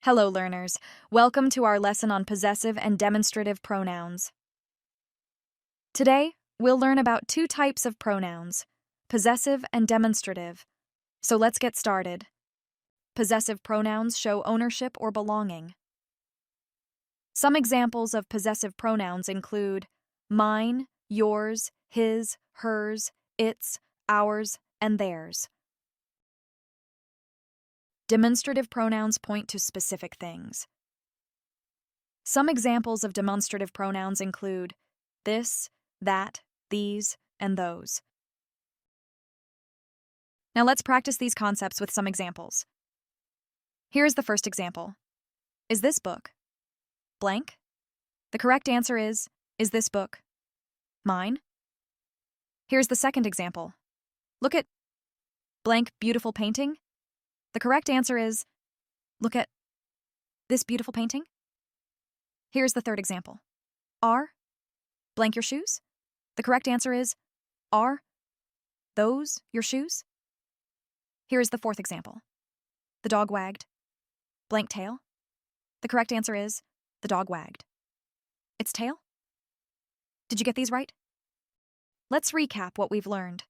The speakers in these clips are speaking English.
Hello, learners. Welcome to our lesson on possessive and demonstrative pronouns. Today, we'll learn about two types of pronouns, possessive and demonstrative. So let's get started. Possessive pronouns show ownership or belonging. Some examples of possessive pronouns include mine, yours, his, hers, its, ours, and theirs. Demonstrative pronouns point to specific things. Some examples of demonstrative pronouns include this, that, these, and those. Now let's practice these concepts with some examples. Here's the first example. Is this book blank? The correct answer is this book mine? Here's the second example. Look at blank beautiful painting. The correct answer is, look at this beautiful painting. Here's the third example. Are blank your shoes? The correct answer is, are those your shoes? Here's the fourth example. The dog wagged blank tail. The correct answer is, the dog wagged its tail. Did you get these right? Let's recap what we've learned.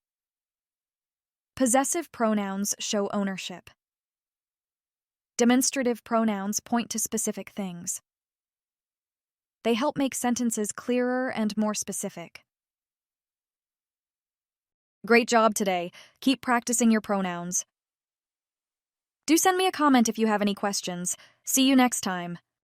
Possessive pronouns show ownership. Demonstrative pronouns point to specific things. They help make sentences clearer and more specific. Great job today. Keep practicing your pronouns. Do send me a comment if you have any questions. See you next time.